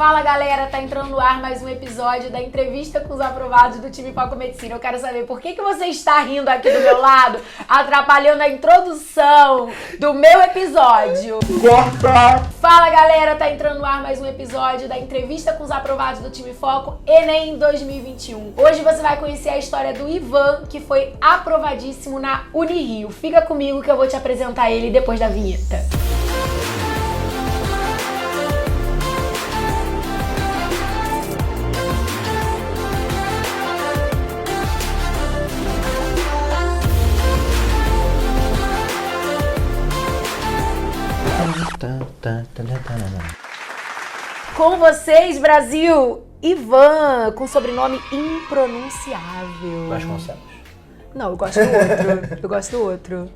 Fala galera, tá entrando no ar mais um episódio da entrevista com os aprovados do time Foco Medicina. Eu quero saber por que você está rindo aqui do meu lado, atrapalhando a introdução do meu episódio. Corta! Fala galera, tá entrando no ar mais um episódio da entrevista com os aprovados do time Foco Enem 2021. Hoje você vai conhecer a história do Ivan, que foi aprovadíssimo na Unirio. Fica comigo que eu vou te apresentar ele depois da vinheta. Com vocês, Brasil, Ivan, com sobrenome impronunciável. Vasconcelos? Não, eu gosto do outro. Eu gosto do outro.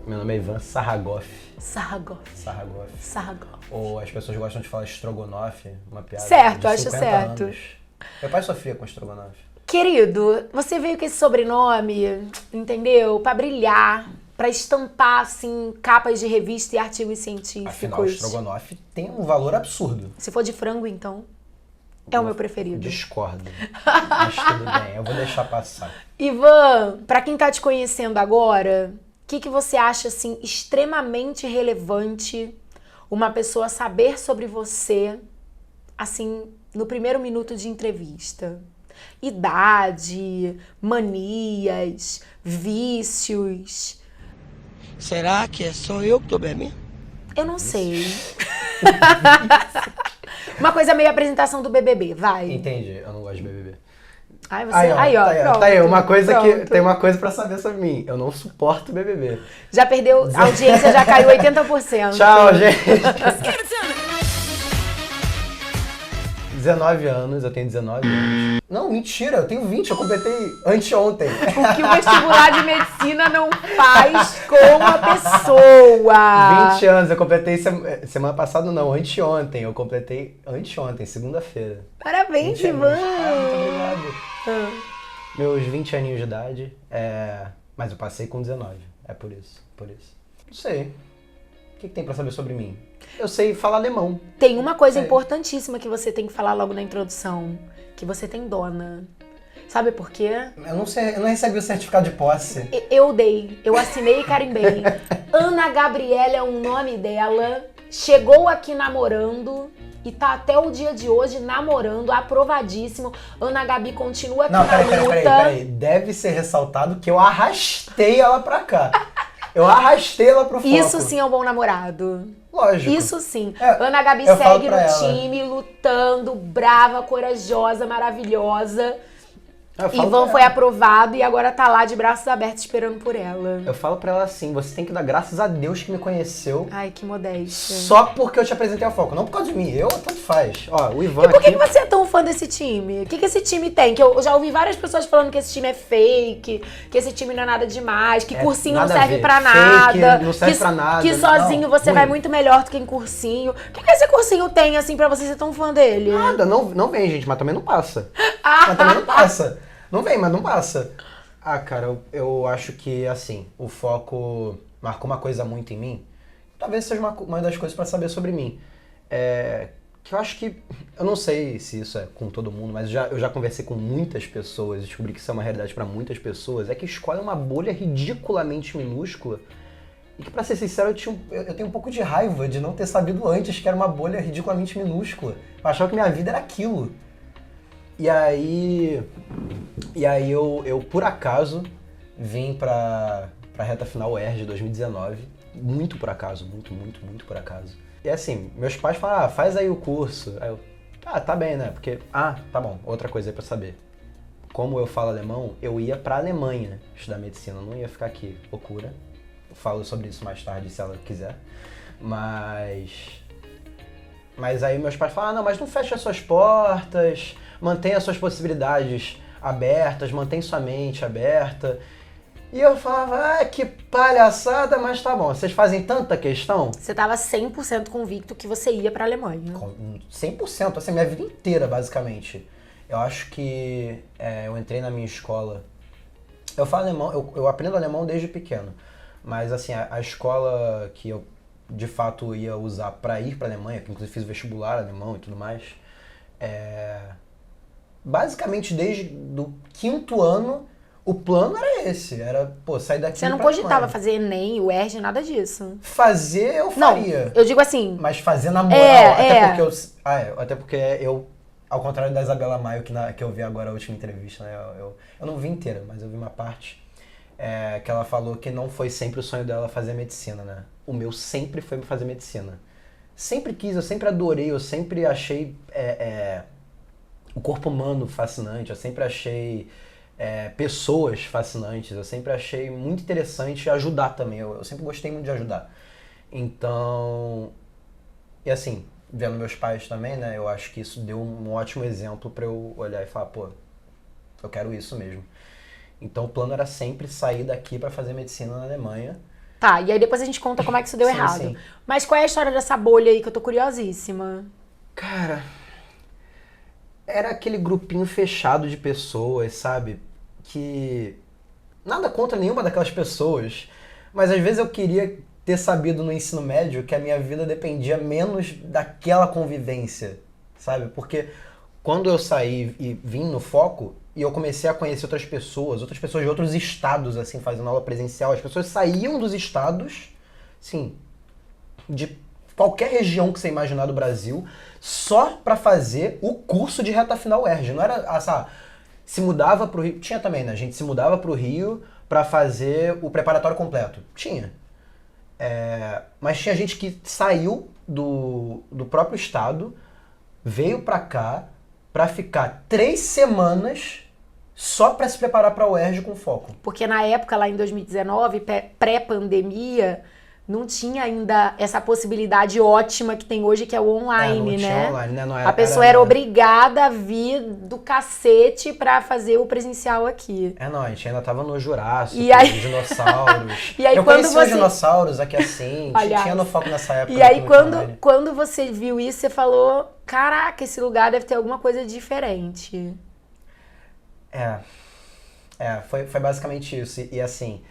Meu nome é Ivan Sarragoff. Sarragoff. Sarragoff. Sarragoff. Ou as pessoas gostam de falar estrogonofe, uma piada. Certo, de acho 50 certo. anos. Meu pai sofria com estrogonofe. Querido, você veio com esse sobrenome, entendeu? Pra brilhar, pra estampar, assim, capas de revista e artigos científicos. Afinal, o estrogonofe tem um valor absurdo. Se for de frango, então, é o meu preferido. Discordo. Mas tudo bem, eu vou deixar passar. Ivan, pra quem tá te conhecendo agora, o que você acha, assim, extremamente relevante uma pessoa saber sobre você, assim, no primeiro minuto de entrevista? Idade, manias, vícios. Será que é só eu que tô bebendo? Eu não sei. Uma coisa meio apresentação do BBB, vai. Entendi, eu não gosto de BBB. Aí você, aí, ó, pronto, tá aí, uma coisa pronto. que tem uma coisa pra saber sobre mim. Eu não suporto BBB. Já perdeu, a audiência já caiu 80%. Tchau, gente. 19 anos, eu tenho 19 anos. Não, mentira, eu tenho 20, eu completei anteontem. O que o vestibular de medicina não faz com a pessoa. 20 anos, eu completei semana passada, não, anteontem. Eu completei anteontem, segunda-feira. Parabéns, 20 Ivan. anos. Muito obrigado. Meus 20 aninhos de idade, mas eu passei com 19, é por isso. Não sei. O que tem pra saber sobre mim? Eu sei falar alemão. Tem uma coisa importantíssima que você tem que falar logo na introdução, que você tem dona. Sabe por quê? Eu não sei, eu não recebi o certificado de posse. Eu assinei e carimbei. Ana Gabriela é o nome dela, chegou aqui namorando e tá até o dia de hoje namorando, aprovadíssimo. Ana Gabi continua aqui na luta. Peraí. Deve ser ressaltado que eu arrastei ela pra cá. Eu arrastei ela pro foco. Isso sim é um bom namorado. Lógico. Isso sim. Ana Gabi segue no time, lutando, brava, corajosa, maravilhosa. Ivan foi aprovado e agora tá lá de braços abertos esperando por ela. Eu falo pra ela assim, você tem que dar graças a Deus que me conheceu. Ai, que modéstia. Só porque eu te apresentei ao foco, não por causa de mim. Tanto faz. Ó, o Ivan E por que aqui... você é tão fã desse time? O que esse time tem? Que eu já ouvi várias pessoas falando que esse time é fake, que esse time não é nada demais, que cursinho não serve pra nada. Não serve pra nada. Que sozinho você vai muito melhor do que em cursinho. O que esse cursinho tem, assim, pra você ser tão fã dele? Nada, não vem, gente, mas também não passa. Mas também não passa. Não vem, mas não passa. Ah, cara, eu acho que, assim, o foco marcou uma coisa muito em mim. Talvez seja uma das coisas pra saber sobre mim. Que eu acho que... Eu não sei se isso é com todo mundo, mas eu já conversei com muitas pessoas, descobri que isso é uma realidade pra muitas pessoas. É que escola é uma bolha ridiculamente minúscula. E que, pra ser sincero, eu tenho um pouco de raiva de não ter sabido antes que era uma bolha ridiculamente minúscula. Eu achava que minha vida era aquilo. E aí eu por acaso, vim pra reta final UERJ de 2019. Muito por acaso, muito por acaso. E assim, meus pais falaram, faz aí o curso. Aí eu, tá bem, né? Porque, tá bom, outra coisa aí pra saber. Como eu falo alemão, eu ia pra Alemanha estudar medicina, eu não ia ficar aqui. Loucura. Eu falo sobre isso mais tarde, se ela quiser. Mas aí meus pais falaram, não, mas não fecha as suas portas, mantenha as suas possibilidades abertas, mantém sua mente aberta. E eu falava, que palhaçada, mas tá bom, vocês fazem tanta questão? Você tava 100% convicto que você ia pra Alemanha. 100%, assim, minha vida inteira, basicamente. Eu acho que eu entrei na minha escola... Eu falo alemão, eu aprendo alemão desde pequeno. Mas, assim, a escola que eu, de fato, ia usar pra ir pra Alemanha, que inclusive fiz vestibular alemão e tudo mais, Basicamente, desde o 5º ano, o plano era esse. Era, pô, sair daqui Você não pra cogitava Alemanha. fazer ENEM, UERJ, nada disso? Fazer, eu faria. Não, eu digo assim... Mas fazer na moral, até porque eu, ao contrário da Isabela Maio, que eu vi agora a última entrevista, né? Eu não vi inteira, mas eu vi uma parte, que ela falou que não foi sempre o sonho dela fazer medicina, né? O meu sempre foi fazer medicina. Sempre quis, eu sempre adorei, eu sempre achei o corpo humano fascinante, eu sempre achei pessoas fascinantes, eu sempre achei muito interessante ajudar também, eu sempre gostei muito de ajudar. Então, e assim, vendo meus pais também, né, eu acho que isso deu um ótimo exemplo pra eu olhar e falar, pô, eu quero isso mesmo. Então o plano era sempre sair daqui pra fazer medicina na Alemanha. Tá, e aí depois a gente conta como é que isso deu Sim, errado. sim. Mas qual é a história dessa bolha aí que eu tô curiosíssima? Cara, era aquele grupinho fechado de pessoas, sabe? Que nada contra nenhuma daquelas pessoas, mas às vezes eu queria ter sabido no ensino médio que a minha vida dependia menos daquela convivência, sabe? Porque quando eu saí e vim no Foco, e eu comecei a conhecer outras pessoas de outros estados, assim, fazendo aula presencial, as pessoas saíam dos estados, assim, de qualquer região que você imaginar do Brasil, só pra fazer o curso de reta final UERJ. Não era, sabe, se mudava pro Rio, tinha também, né? A gente se mudava pro Rio pra fazer o preparatório completo. Tinha. Mas tinha gente que saiu do próprio estado, veio pra cá pra ficar 3 semanas só pra se preparar pra UERJ com foco. Porque na época, lá em 2019, pré-pandemia, não tinha ainda essa possibilidade ótima que tem hoje, que é o online, não tinha né? online, né? Não A pessoa era obrigada a vir do cacete pra fazer o presencial aqui. Não, a gente ainda tava no Jurássico, E aí- os dinossauros. E aí, eu quando conheci os você- dinossauros aqui assim, Palhaço. tinha no foco nessa época. E aí, no online. quando você viu isso, você falou, caraca, esse lugar deve ter alguma coisa diferente. Foi basicamente isso. E assim,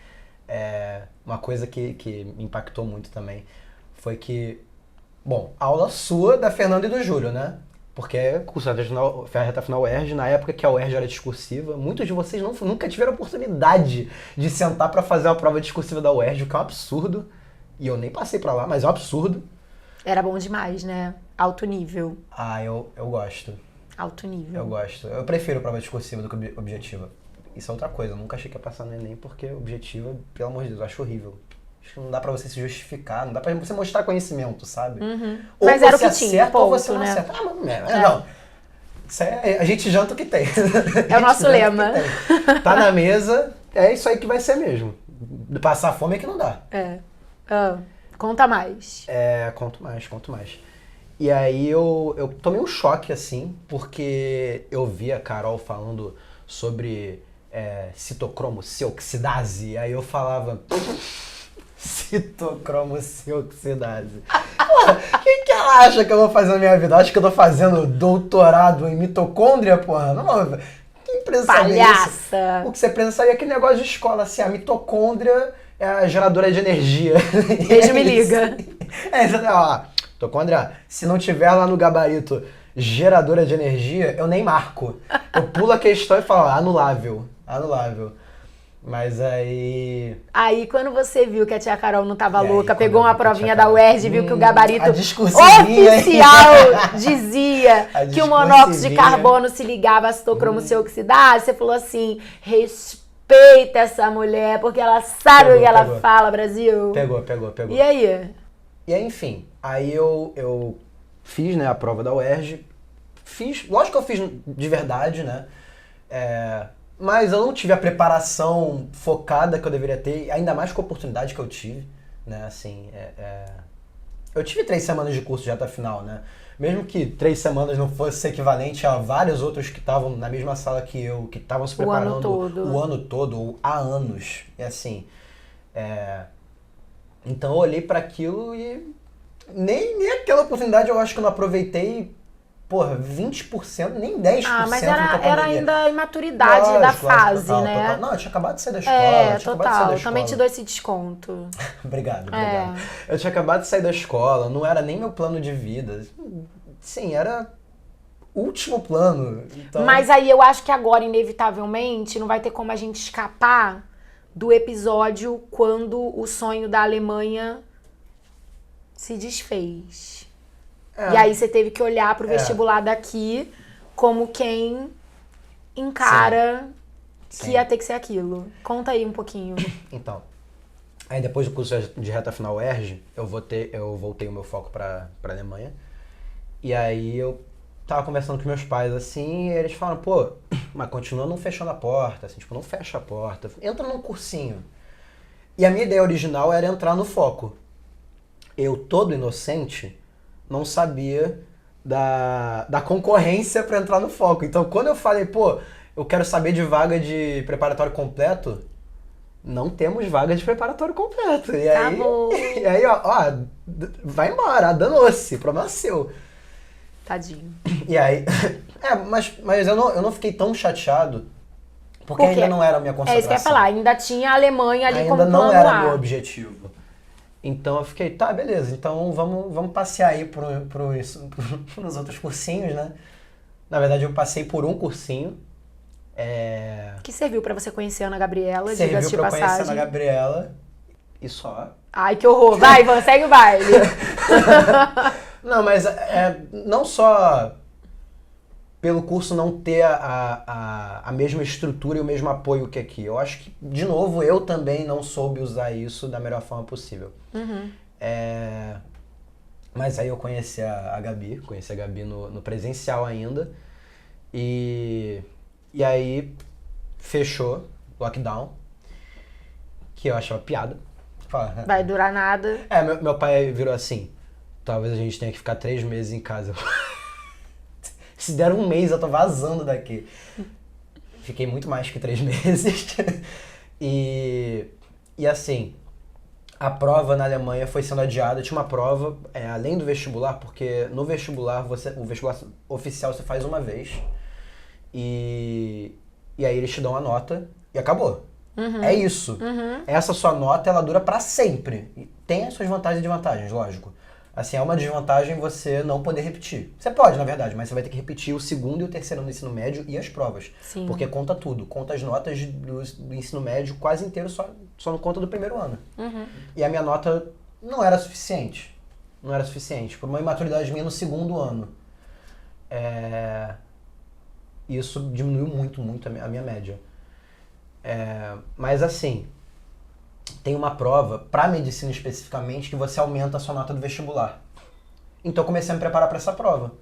uma coisa que me impactou muito também foi que, bom, aula sua da Fernanda e do Júlio, né? Porque curso reta final UERJ, na época que a UERJ era discursiva, muitos de vocês nunca tiveram oportunidade de sentar pra fazer uma prova discursiva da UERJ, o que é um absurdo. E eu nem passei pra lá, mas é um absurdo. Era bom demais, né? Alto nível. Eu gosto. Alto nível. Eu gosto. Eu prefiro prova discursiva do que objetiva. Isso é outra coisa, eu nunca achei que ia passar no Enem, porque objetiva, pelo amor de Deus, eu acho horrível. Acho que não dá pra você se justificar, não dá pra você mostrar conhecimento, sabe? Ou Mas você era o que acerta, tinha, ou você ponto, não né? acerta. Não. Isso a gente janta o que tem. É o nosso lema. Tá na mesa, é isso aí que vai ser mesmo. Passar fome é que não dá. Conta mais. Conto mais. E aí eu tomei um choque, assim, porque eu vi a Carol falando sobre citocromoceoxidase, aí eu falava... Citocromoceoxidase. Quem que ela acha que eu vou fazer na minha vida? Acha que eu tô fazendo doutorado em mitocôndria, porra? Não, quem precisa saber isso? Palhaça. O que você precisa saber é aquele negócio de escola, assim, a mitocôndria é a geradora de energia. Beijo, me liga. Ó, mitocôndria, se não tiver lá no gabarito geradora de energia, eu nem marco. Eu pulo a questão e falo, anulável. Mas aí... Aí, quando você viu que a tia Carol não tava E aí, louca, quando pegou eu uma vi que a provinha tia da Carol- UERJ e viu que o gabarito a discursivinha aí. oficial dizia A que o monóxido de discursivinha. carbono se ligava à citocromoceoxidase, você falou assim, respeita essa mulher, porque ela sabe o que ela Pegou. fala, Brasil. Pegou. E aí? E aí, enfim, aí eu fiz, né, a prova da UERJ. Lógico que eu fiz de verdade, né? Mas eu não tive a preparação focada que eu deveria ter, ainda mais com a oportunidade que eu tive, né? Assim, eu tive 3 semanas de curso de reta final, né? Mesmo que 3 semanas não fosse equivalente a vários outros que estavam na mesma sala que eu, que estavam se preparando o ano todo, ou há anos. E assim, então eu olhei para aquilo e nem aquela oportunidade eu acho que eu não aproveitei, porra, 20%, nem 10% Mas com a era pandemia. ainda a imaturidade da fase, total, né? total. Não, eu tinha acabado de sair da escola. Total. Também te dou esse desconto. Obrigado. Eu tinha acabado de sair da escola, não era nem meu plano de vida. Sim, era último plano. Então... Mas aí eu acho que agora, inevitavelmente, não vai ter como a gente escapar do episódio quando o sonho da Alemanha se desfez. E aí você teve que olhar pro vestibular daqui como quem encara que ia ter que ser aquilo. Conta aí um pouquinho. Então, aí depois do curso de reta final UERJ, eu voltei o meu foco pra Alemanha. E aí eu tava conversando com meus pais, assim, e eles falaram, pô, mas continua não fechando a porta, assim, tipo, não fecha a porta, entra num cursinho. E a minha ideia original era entrar no foco. Eu, todo inocente, não sabia da concorrência pra entrar no foco. Então, quando eu falei, pô, eu quero saber de vaga de preparatório completo, não temos vaga de preparatório completo. E aí, e aí ó, vai embora, danou-se, problema seu. Tadinho. E aí, mas eu não fiquei tão chateado, porque ainda não era a minha concentração. É isso que eu ia falar, ainda tinha a Alemanha ali como plano A. plano Ainda não era A. meu objetivo. Então eu fiquei, tá, beleza, então vamos passear aí pros outros cursinhos, né? Na verdade eu passei por um cursinho. Que serviu pra você conhecer a Ana Gabriela, diga-se Serviu de pra eu passagem. conhecer a Ana Gabriela e só. Ai, que horror. Vai, Ivan, segue o baile. Não, mas não só pelo curso não ter a mesma estrutura e o mesmo apoio que aqui. Eu acho que, de novo, eu também não soube usar isso da melhor forma possível. Uhum. Mas aí eu conheci a Gabi no presencial ainda. E aí fechou, lockdown, que eu achava piada. Vai durar nada. Meu pai virou assim, talvez a gente tenha que ficar 3 meses em casa. Se der um mês, eu tô vazando daqui. Fiquei muito mais que 3 meses. E assim, a prova na Alemanha foi sendo adiada. Tinha uma prova, além do vestibular, porque no vestibular, o vestibular oficial você faz uma vez. E aí eles te dão a nota e acabou. Uhum. É isso. Uhum. Essa sua nota, ela dura pra sempre. E tem as suas vantagens e desvantagens, lógico. Assim, é uma desvantagem você não poder repetir. Você pode, na verdade, mas você vai ter que repetir o segundo e o terceiro no ensino médio e as provas. Sim. Porque conta tudo. Conta as notas do ensino médio quase inteiro, só não conta do primeiro ano. Uhum. E a minha nota não era suficiente. Não era suficiente. Por uma imaturidade minha no segundo ano. Isso diminuiu muito, muito a minha média. Mas assim, tem uma prova, pra medicina especificamente, que você aumenta a sua nota do vestibular. Então eu comecei a me preparar pra essa prova.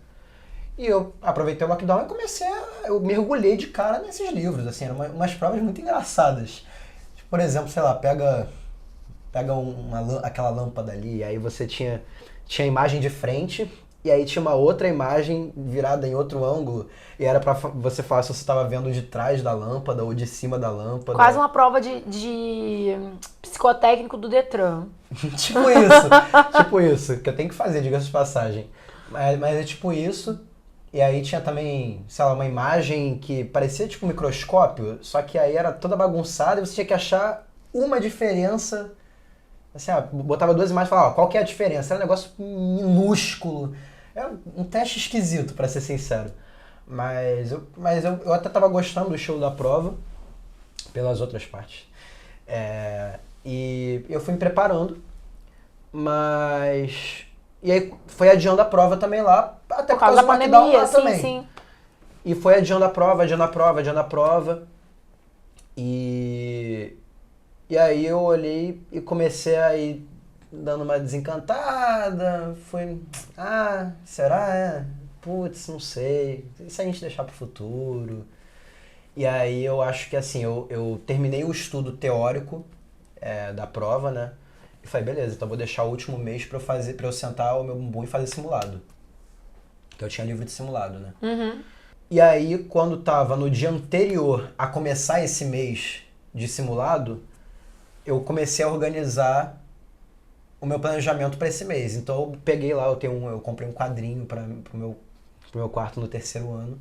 E eu aproveitei o lockdown e eu mergulhei de cara nesses livros, assim, eram umas provas muito engraçadas. Tipo, por exemplo, sei lá, pega aquela lâmpada ali, e aí você tinha a imagem de frente, e aí tinha uma outra imagem virada em outro ângulo, e era pra você falar se você estava vendo de trás da lâmpada ou de cima da lâmpada. Quase uma prova de psicotécnico do Detran. tipo isso, que eu tenho que fazer, diga-se de passagem. Mas é tipo isso, e aí tinha também, sei lá, uma imagem que parecia tipo um microscópio, só que aí era toda bagunçada e você tinha que achar uma diferença. Assim, botava 2 imagens e falava, qual que é a diferença? Era um negócio minúsculo. É um teste esquisito, pra ser sincero. Mas eu até tava gostando do estilo da prova, pelas outras partes. E eu fui me preparando, mas... E aí foi adiando a prova também lá, até por causa da pandemia lá também. Sim. E foi adiando a prova. E aí eu olhei e comecei a ir dando uma desencantada, será? Putz, não sei, e se a gente deixar pro futuro? E aí eu acho que assim, eu terminei o estudo teórico da prova, né? E falei, beleza, então vou deixar o último mês pra eu sentar o meu bumbum e fazer simulado. Que eu tinha livro de simulado, né? Uhum. E aí, quando tava no dia anterior a começar esse mês de simulado, eu comecei a organizar o meu planejamento para esse mês. Então eu peguei lá, eu comprei um quadrinho pro meu quarto no 3º ano.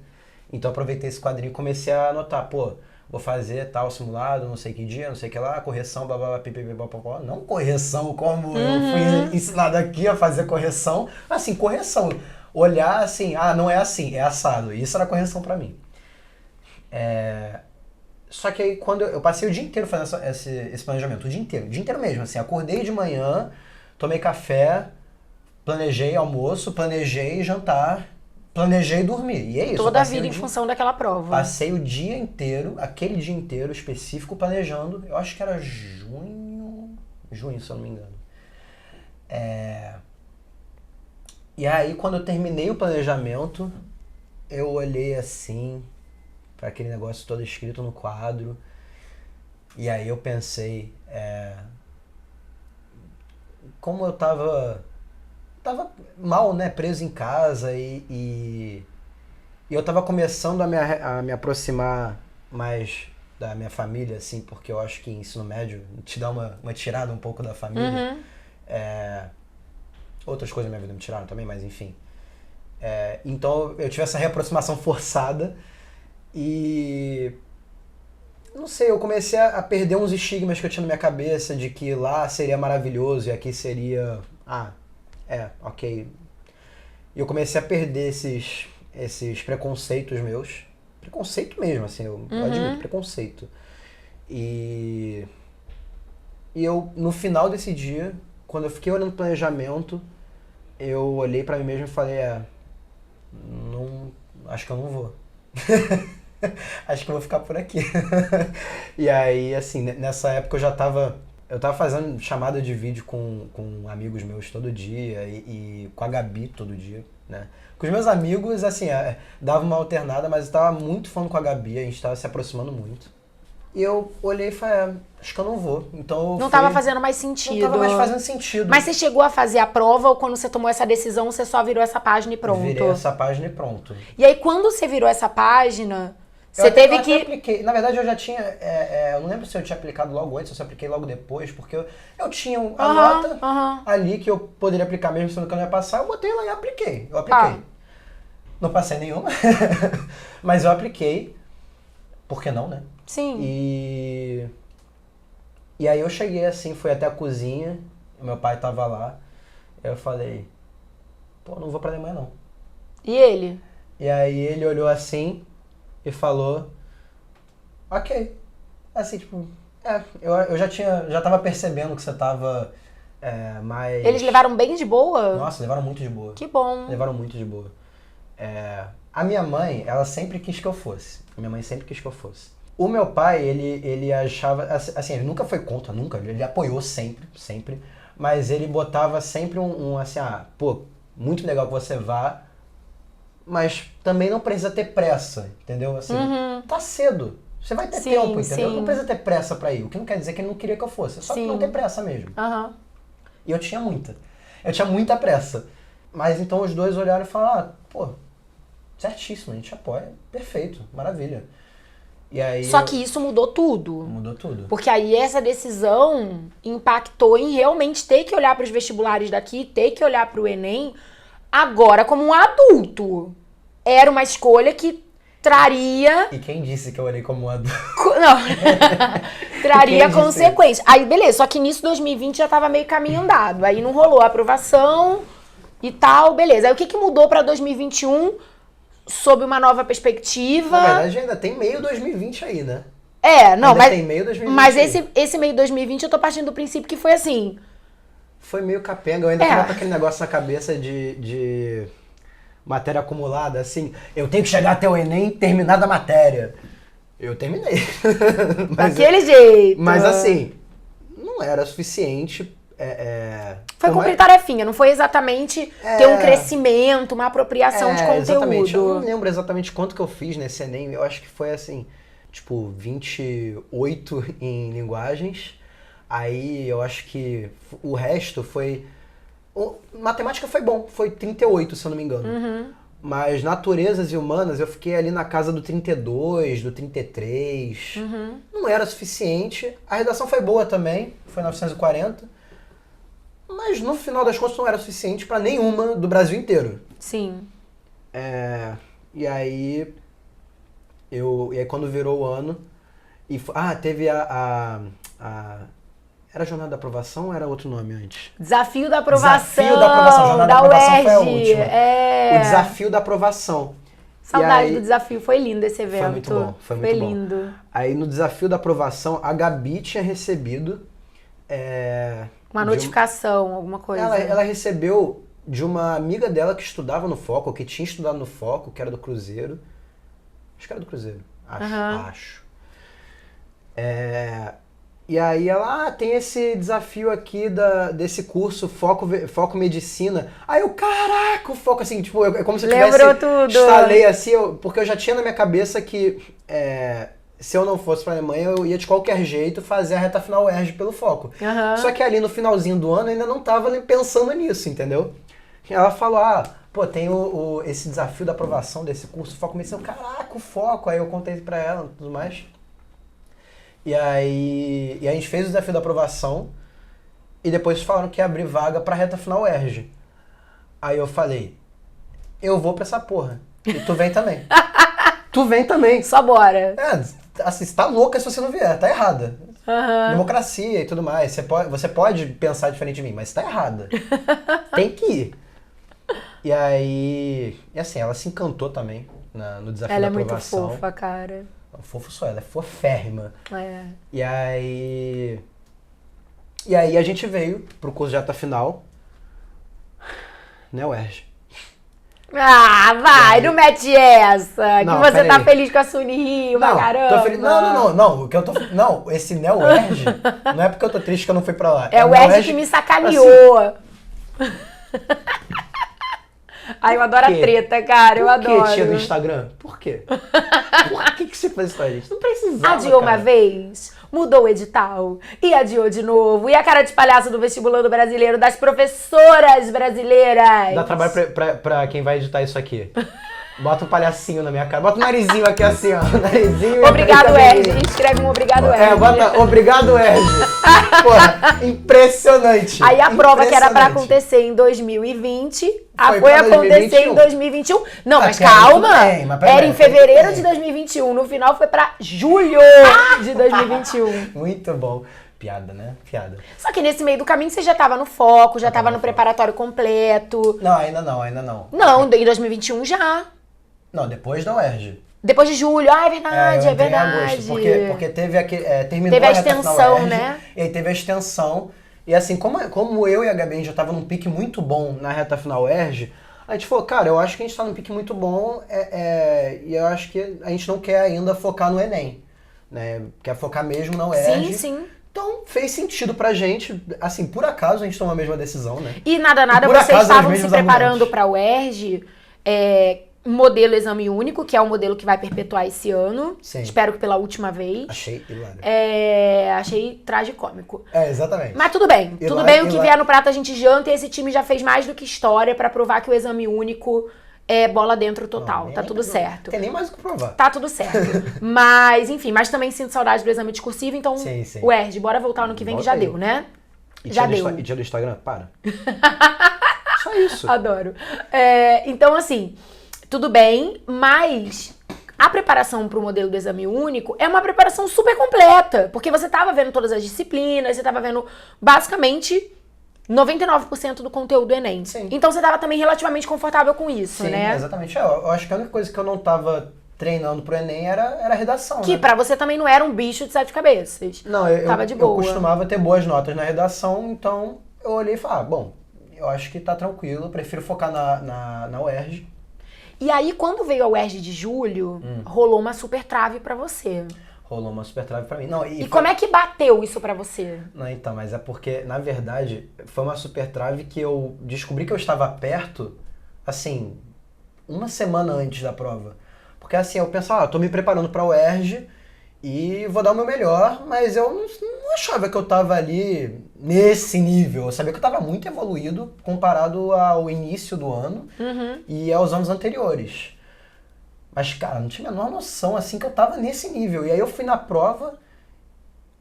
Então eu aproveitei esse quadrinho e comecei a anotar, vou fazer tal simulado, não sei que dia, não sei que lá, correção, blá blá blá, pipi, blá, blá, blá. Não correção como eu fui ensinado aqui a fazer correção, mas assim, correção. olhar assim, não é assim, é assado. Isso era correção pra mim. Só que aí quando eu passei o dia inteiro fazendo esse planejamento, o dia inteiro mesmo, assim, acordei de manhã, tomei café, planejei almoço, planejei jantar, planejei dormir. E é isso. Toda a vida em função daquela prova. Passei o dia inteiro, aquele dia inteiro específico, planejando. Eu acho que era junho, se eu não me engano. E aí, quando eu terminei o planejamento, eu olhei assim, para aquele negócio todo escrito no quadro. E aí eu pensei, como eu tava mal, né, preso em casa e eu tava começando a me aproximar mais da minha família, assim, porque eu acho que ensino médio te dá uma tirada um pouco da família. Outras coisas da minha vida me tiraram também, mas enfim. Então eu tive essa reaproximação forçada e... Não sei, eu comecei a perder uns estigmas que eu tinha na minha cabeça de que lá seria maravilhoso e aqui seria... ok. E eu comecei a perder esses preconceitos meus. Preconceito mesmo, assim, eu admito, preconceito. E eu, no final desse dia, quando eu fiquei olhando o planejamento, eu olhei pra mim mesmo e falei, acho que eu não vou. Acho que eu vou ficar por aqui. E aí, assim, nessa época eu tava fazendo chamada de vídeo com amigos meus todo dia e com a Gabi todo dia, né? Com os meus amigos, assim, dava uma alternada, mas eu tava muito falando com a Gabi, a gente tava se aproximando muito. E eu olhei e falei, acho que eu não vou. Então não tava fazendo mais sentido. Não tava mais fazendo sentido. Mas você chegou a fazer a prova ou quando você tomou essa decisão, você só virou essa página e pronto? Virei essa página e pronto. E aí, quando você virou essa página, você teve que... Eu apliquei. Na verdade, eu já tinha... eu não lembro se eu tinha aplicado logo antes ou se eu apliquei logo depois, porque eu tinha a nota ali que eu poderia aplicar mesmo sendo que eu não ia passar, eu botei lá e apliquei. Eu apliquei. Não passei nenhuma, mas eu apliquei. Por que não, né? Sim. E aí eu cheguei assim, fui até a cozinha, meu pai tava lá, eu falei, não vou pra Alemanha não. E ele? E aí ele olhou assim e falou, ok. Assim, tipo, eu já tava percebendo que você tava mais... Eles levaram bem de boa? Nossa, levaram muito de boa. Que bom. Levaram muito de boa. A minha mãe, ela sempre quis que eu fosse. Minha mãe sempre quis que eu fosse. O meu pai, ele achava, assim, ele nunca foi contra, nunca, ele apoiou sempre, mas ele botava sempre assim, muito legal que você vá, mas também não precisa ter pressa, entendeu? Assim, tá cedo, você vai ter tempo, entendeu? Não precisa ter pressa pra ir, o que não quer dizer que ele não queria que eu fosse, só que não ter pressa mesmo. E eu tinha muita pressa. Mas então os dois olharam e falaram, certíssimo, a gente apoia, perfeito, maravilha. E aí só que isso mudou tudo. Mudou tudo. Porque aí essa decisão impactou em realmente ter que olhar para os vestibulares daqui, ter que olhar para o Enem, agora como um adulto. Era uma escolha que traria... E quem disse que eu olhei como um adulto? Não. Traria consequências. Aí beleza, só que nisso 2020 já tava meio caminho andado. Aí não rolou a aprovação e tal, beleza. Aí o que mudou para 2021... sob uma nova perspectiva. Na verdade, ainda tem meio 2020 aí, né? Mas tem meio 2020 mas aí. esse meio 2020 eu tô partindo do princípio que foi assim. Foi meio capenga. Eu ainda tava com aquele negócio na cabeça de matéria acumulada, assim. Eu tenho que chegar até o Enem e terminar da matéria. Eu terminei. Daquele jeito. Mas assim, não era suficiente. Foi cumprir tarefinha, não foi exatamente ter um crescimento, uma apropriação de conteúdo. Exatamente. Eu não lembro exatamente quanto que eu fiz nesse Enem, eu acho que foi assim, tipo 28 em linguagens, aí eu acho que o resto foi... Matemática foi bom, foi 38, se eu não me engano. Mas naturezas e humanas eu fiquei ali na casa do 32, do 33, não era suficiente. A redação foi boa também, foi 940. Mas no final das contas não era suficiente para nenhuma do Brasil inteiro. Sim. E aí quando virou o ano, teve Era Jornada da Aprovação ou era outro nome antes? Desafio da Aprovação. Desafio da Aprovação. Jornada da Aprovação foi a última. É. O Desafio da Aprovação. Saudade do desafio. Foi lindo esse evento. Foi muito bom. Foi muito bom. Lindo. Aí no Desafio da Aprovação, a Gabi tinha recebido... uma notificação, alguma coisa. Ela recebeu de uma amiga dela que estudava no Foco, ou que tinha estudado no Foco, que era do Cruzeiro. Acho que era do Cruzeiro. Acho. E aí ela, tem esse desafio aqui desse curso Foco Medicina. Aí eu, caraca, o Foco, assim, tipo, é como se eu tivesse... Lembrou tudo. Estalei assim, porque eu já tinha na minha cabeça que se eu não fosse pra Alemanha, eu ia de qualquer jeito fazer a reta final UERJ pelo Foco. Só que ali no finalzinho do ano eu ainda não tava pensando nisso, entendeu? Ela falou, pô, tem esse desafio da aprovação desse curso Foco Medicina. Caraca, o Foco. Aí eu contei pra ela e tudo mais. E aí a gente fez o desafio da aprovação e depois falaram que ia abrir vaga pra reta final UERJ. Aí eu falei, eu vou pra essa porra. E tu vem também. Tu vem também. Só bora. Assim, você tá louca se você não vier, tá errada. Democracia e tudo mais. Você pode pensar diferente de mim, mas tá errada. Tem que ir. E aí, assim, ela se encantou também no desafio da aprovação. Ela é muito fofa, cara. Fofa só, ela é foférrima. É. E aí a gente veio pro curso de reta final, né, UERJ? Vai, não mete essa, Não, que você tá aí. feliz com a Suni Rio, pra caramba. Tô feliz. Não, o que eu tô... Não, esse Neo UERJ, não é porque eu tô triste que eu não fui pra lá. É o UERJ que me sacaneou. Assim, ai, eu adoro a treta, cara, eu adoro. Por que tinha no Instagram? Por quê? Por que você faz isso com a gente? Não precisava, Adiou cara. uma vez, mudou o edital, e adiou de novo. E a cara de palhaço do vestibulando brasileiro, das professoras brasileiras. Dá trabalho pra quem vai editar isso aqui. Bota um palhacinho na minha cara. Bota um narizinho aqui assim, ó. Narizinho. Obrigado, Erge. Escreve um obrigado, Erge. Bota obrigado, Erge. Porra, impressionante. Aí a prova que era pra acontecer em 2020, foi acontecer em 2021. Não, mas calma. Era em fevereiro de 2021. No final foi pra julho de 2021. Muito bom. Piada, né? Piada. Só que nesse meio do caminho você já tava no foco, já tava no preparatório completo. Não, ainda não. Não, em 2021 já. Não, depois da UERJ. Depois de julho. É verdade, é verdade. Em agosto, porque teve terminou teve a reta final extensão, UERJ, né? E aí teve a extensão. E assim, como eu e a Gabi já tava num pique muito bom na reta final UERJ, a gente falou, cara, eu acho que a gente tá num pique muito bom e eu acho que a gente não quer ainda focar no Enem, né? Quer focar mesmo na UERJ. Sim. Então fez sentido pra gente, assim, por acaso a gente tomou a mesma decisão, né? E nada, vocês estavam se preparando pra UERJ, modelo exame único, que é o modelo que vai perpetuar esse ano. Sim. Espero que pela última vez. Achei hilário. Achei tragicômico. Exatamente. Mas tudo bem. Tudo bem, o que vier no prato a gente janta e esse time já fez mais do que história pra provar que o exame único é bola dentro total. Tá tudo certo. Tem nem mais o que provar. Tá tudo certo. Mas, enfim, mas também sinto saudade do exame discursivo, então, sim. UERJ, bora voltar no que vem, que já deu, né? Já deu. E dia do Instagram? Para. Só isso. Adoro. Então, assim, tudo bem, mas a preparação para o modelo do exame único é uma preparação super completa, porque você estava vendo todas as disciplinas, você estava vendo basicamente 99% do conteúdo do Enem. Sim. Então você estava também relativamente confortável com isso, né? Sim, exatamente. Eu acho que a única coisa que eu não estava treinando pro Enem era a redação, que né? pra você também não era um bicho de 7 cabeças. Não, Tava de boa. Eu costumava ter boas notas na redação, então eu olhei e falei, bom, eu acho que tá tranquilo, eu prefiro focar na UERJ. E aí, quando veio a UERJ de julho, rolou uma super trave pra você. Rolou uma super trave pra mim. Não, e como é que bateu isso pra você? Não, então, mas é porque, na verdade, foi uma super trave que eu descobri que eu estava perto, assim, uma semana antes da prova. Porque assim, eu pensava, tô me preparando pra UERJ e vou dar o meu melhor, mas eu não achava que eu tava ali nesse nível. Eu sabia que eu tava muito evoluído comparado ao início do ano e aos anos anteriores. Mas, cara, não tinha a menor noção, assim, que eu tava nesse nível. E aí eu fui na prova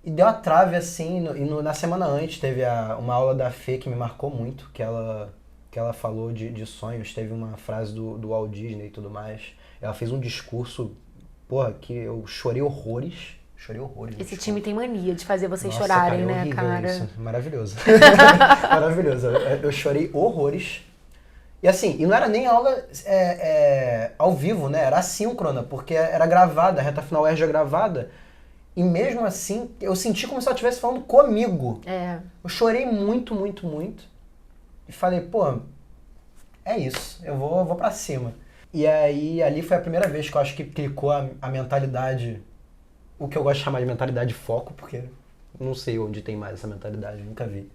e deu uma trave, assim, na semana antes teve uma aula da Fê que me marcou muito, que ela falou de sonhos, teve uma frase do Walt Disney e tudo mais. Ela fez um discurso, porra, que eu chorei horrores. Chorei horrores. Esse time tem mania de fazer vocês Nossa, chorarem, cara, é né, horrível cara? Isso. Maravilhoso. Maravilhoso. Eu chorei horrores. E assim, e não era nem aula ao vivo, né? Era assíncrona, porque era gravada, a reta final ERJ é gravada. E mesmo assim, eu senti como se ela estivesse falando comigo. Eu chorei muito, muito, muito. E falei, pô, é isso, eu vou pra cima. E aí, ali foi a primeira vez que eu acho que clicou a mentalidade, o que eu gosto de chamar de mentalidade de foco, porque não sei onde tem mais essa mentalidade, nunca vi.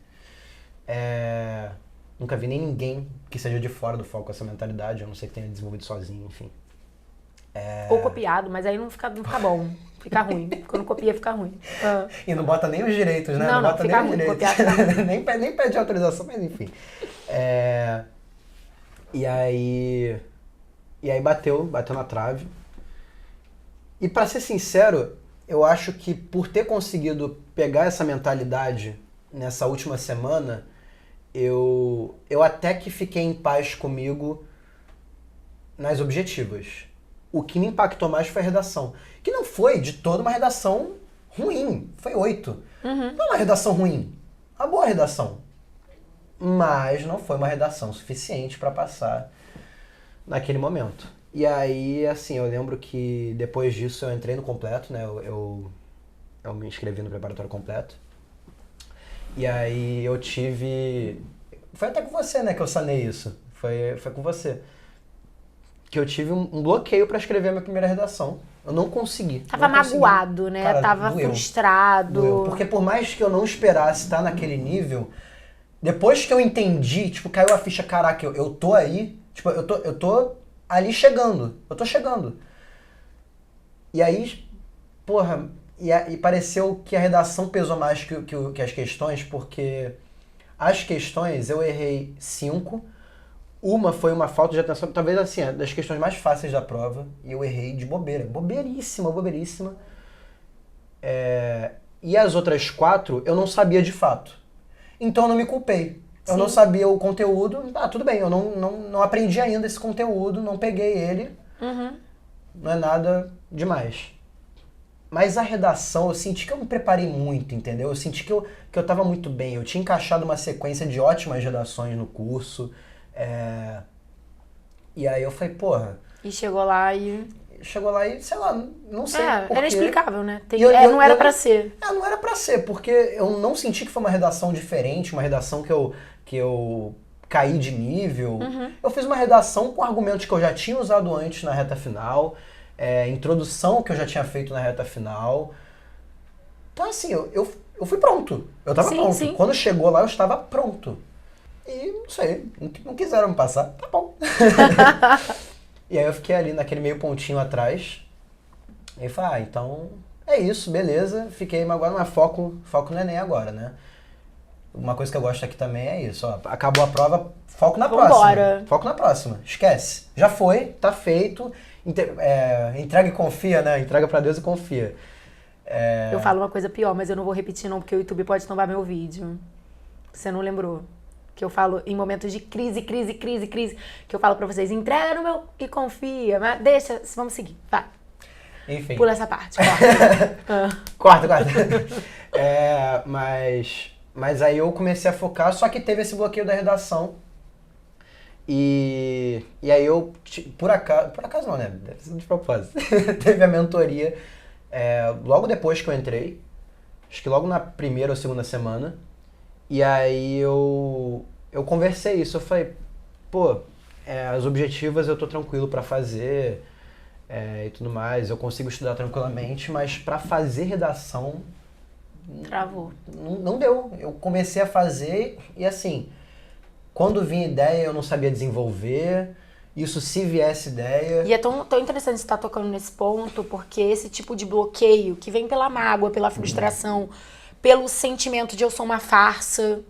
Nunca vi nem ninguém que seja de fora do foco com essa mentalidade, a não ser que tenha desenvolvido sozinho, enfim. Ou copiado, mas aí não fica bom. Fica ruim. Quando copia, fica ruim. E não bota nem os direitos, né? Não, bota fica nem os ruim, direitos. copiar. nem pede autorização, mas enfim. E aí bateu na trave. E pra ser sincero, eu acho que por ter conseguido pegar essa mentalidade nessa última semana, eu até que fiquei em paz comigo nas objetivas. O que me impactou mais foi a redação. Que não foi de toda uma redação ruim. Foi 8. Não é uma redação ruim. Uma boa redação. Mas não foi uma redação suficiente para passar naquele momento. E aí, assim, eu lembro que depois disso eu entrei no completo, né? Eu me inscrevi no preparatório completo. E aí eu tive... Foi até com você, né, que eu sanei isso. Foi com você. Que eu tive um bloqueio pra escrever a minha primeira redação. Eu não consegui. Tava magoado, né? Cara, tava doeu. frustrado. Doeu. Porque por mais que eu não esperasse estar naquele nível, depois que eu entendi, tipo, caiu a ficha, caraca, eu tô aí, tipo, eu tô ali chegando. Eu tô chegando. E aí, porra, e pareceu que a redação pesou mais que as questões, porque as questões eu errei 5. Uma foi uma falta de atenção, talvez assim, das questões mais fáceis da prova, e eu errei de bobeira. Bobeiríssima. E as outras 4 eu não sabia de fato. Então eu não me culpei. Eu não sabia o conteúdo, tudo bem, eu não aprendi ainda esse conteúdo, não peguei ele, não é nada demais. Mas a redação, eu senti que eu me preparei muito, entendeu? Eu senti que eu tava muito bem, eu tinha encaixado uma sequência de ótimas redações no curso. E aí eu falei, porra... E chegou lá e, sei lá, não sei por era quê. inexplicável, né? Não era pra ser. Não era pra ser, porque eu não senti que foi uma redação diferente, uma redação que eu caí de nível. Eu fiz uma redação com argumentos que eu já tinha usado antes na reta final, introdução que eu já tinha feito na reta final. Então assim, eu fui pronto. Eu tava pronto. Sim. Quando chegou lá, eu estava pronto. E não sei, não quiseram me passar, tá bom. E aí eu fiquei ali naquele meio pontinho atrás. E falei, então é isso, beleza. Fiquei magoado, mas foco no Enem agora, né? Uma coisa que eu gosto aqui também é isso, ó. Acabou a prova, foco na próxima. Foco na próxima, esquece. Já foi, tá feito. Entrega e confia, né? Entrega pra Deus e confia. Eu falo uma coisa pior, mas eu não vou repetir não, porque o YouTube pode tombar meu vídeo. Você não lembrou? Que eu falo em momentos de crise, que eu falo pra vocês, entrega no meu e confia, mas deixa, vamos seguir, vai. Enfim. Pula essa parte, corta. Mas aí eu comecei a focar, só que teve esse bloqueio da redação. E aí eu, por acaso não, né? Deve ser de propósito. Teve a mentoria logo depois que eu entrei, acho que logo na primeira ou segunda semana. E aí eu conversei isso, eu falei, pô, as objetivas eu tô tranquilo pra fazer e tudo mais, eu consigo estudar tranquilamente, mas pra fazer redação... Travou. Não deu. Eu comecei a fazer e assim, quando vinha ideia eu não sabia desenvolver, isso se viesse ideia... E é tão interessante você estar tocando nesse ponto, porque esse tipo de bloqueio que vem pela mágoa, pela frustração, pelo sentimento de eu sou uma farsa.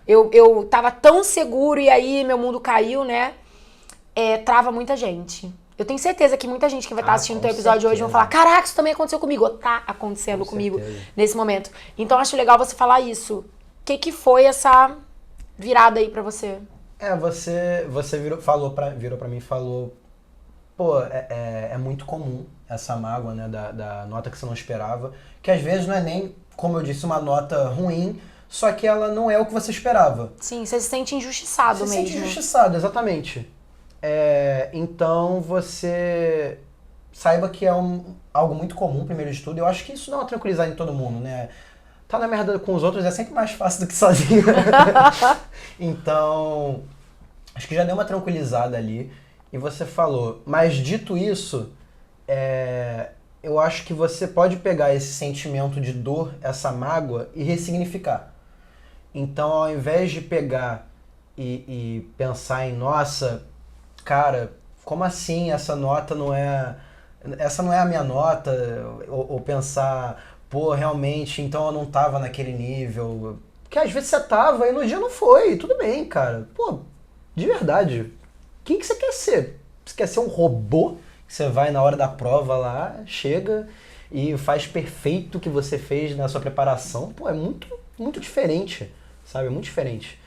Eu tava tão seguro e aí meu mundo caiu, né? Trava muita gente. Eu tenho certeza que muita gente que vai estar assistindo o teu episódio hoje vão falar, caraca, isso também aconteceu comigo. Tá acontecendo comigo nesse momento. Então acho legal você falar isso. O que foi essa virada aí pra você? Você virou pra mim e falou pô, é muito comum essa mágoa, né, da nota que você não esperava, que às vezes não é nem, como eu disse, uma nota ruim, só que ela não é o que você esperava. Sim, você se sente injustiçado Você se mesmo. sente injustiçado, exatamente. Então você saiba que é algo muito comum, primeiro de tudo. Eu acho que isso dá uma tranquilizada em todo mundo, né? Tá na merda com os outros é sempre mais fácil do que sozinho. Então, acho que já deu uma tranquilizada ali. E você falou, mas dito isso, eu acho que você pode pegar esse sentimento de dor, essa mágoa, e ressignificar. Então, ao invés de pegar e pensar em, nossa, cara, como assim essa nota não é... Essa não é a minha nota, ou pensar, pô, realmente, então eu não tava naquele nível. Porque às vezes você tava e no dia não foi, tudo bem, cara. Pô, de verdade, quem que você quer ser? Você quer ser um robô? Que você vai na hora da prova lá, chega e faz perfeito o que você fez na sua preparação? Pô, é muito, muito diferente, sabe? É muito diferente.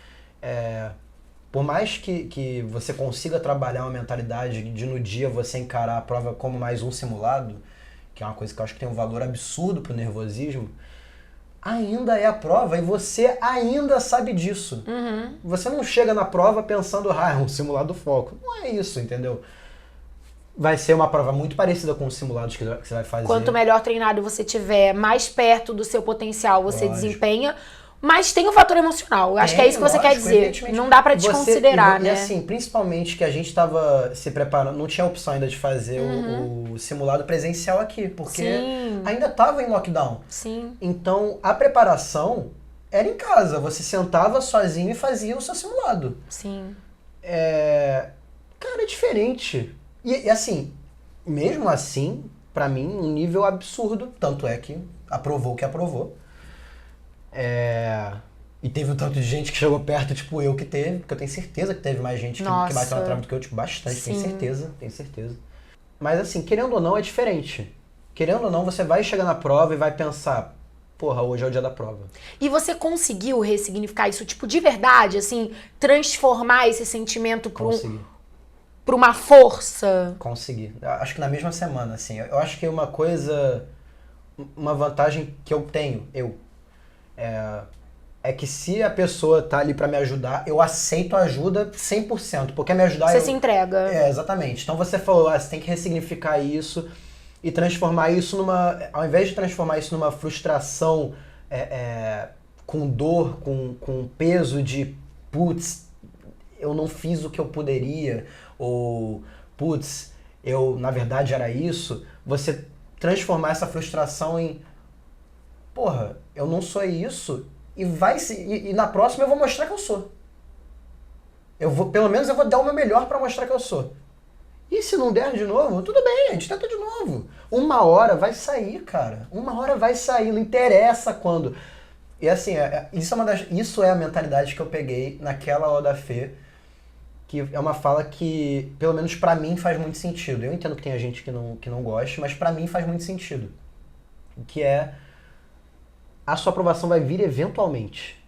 Por mais que você consiga trabalhar uma mentalidade de no dia você encarar a prova como mais um simulado, que é uma coisa que eu acho que tem um valor absurdo pro nervosismo, ainda é a prova e você ainda sabe disso. Uhum. Você não chega na prova pensando, é um simulado foco. Não é isso, entendeu? Vai ser uma prova muito parecida com os simulados que você vai fazer. Quanto melhor treinado você tiver, mais perto do seu potencial você Lógico. desempenha. Mas tem o fator emocional. Acho que é isso que você lógico, quer dizer. evidentemente. Não dá pra desconsiderar, né? E assim, principalmente que a gente tava se preparando, não tinha opção ainda de fazer o simulado presencial aqui, porque Sim. ainda tava em lockdown. Sim. Então, a preparação era em casa. Você sentava sozinho e fazia o seu simulado. Sim. Cara, é diferente. E assim, mesmo assim, pra mim, um nível absurdo. Tanto é que aprovou o que aprovou. E teve um tanto de gente que chegou perto, tipo eu que teve, porque eu tenho certeza que teve mais gente que bateu na trave do que eu, tipo, bastante, Sim. tenho certeza. Mas assim, querendo ou não, é diferente. Querendo ou não, você vai chegar na prova e vai pensar, porra, hoje é o dia da prova. E você conseguiu ressignificar isso, tipo, de verdade, assim, transformar esse sentimento Consegui. pra uma força? Consegui. Acho que na mesma semana, assim. Eu acho que uma vantagem que eu tenho, é que se a pessoa tá ali pra me ajudar, eu aceito a ajuda 100%, porque me ajudar... Você se entrega. Exatamente. Então você falou, você tem que ressignificar isso e transformar isso numa... Ao invés de transformar isso numa frustração com dor, com peso de, putz, eu não fiz o que eu poderia, ou, putz, eu, na verdade, era isso, você transformar essa frustração em, porra, eu não sou isso, e na próxima eu vou mostrar que eu sou. Pelo menos eu vou dar o meu melhor pra mostrar que eu sou. E se não der de novo, tudo bem, a gente tenta de novo. Uma hora vai sair, cara. Uma hora vai sair, não interessa quando. E assim, isso é a mentalidade que eu peguei naquela aula da Fê, que é uma fala que, pelo menos pra mim, faz muito sentido. Eu entendo que tem gente que não gosta, mas pra mim faz muito sentido. Que é, a sua aprovação vai vir eventualmente.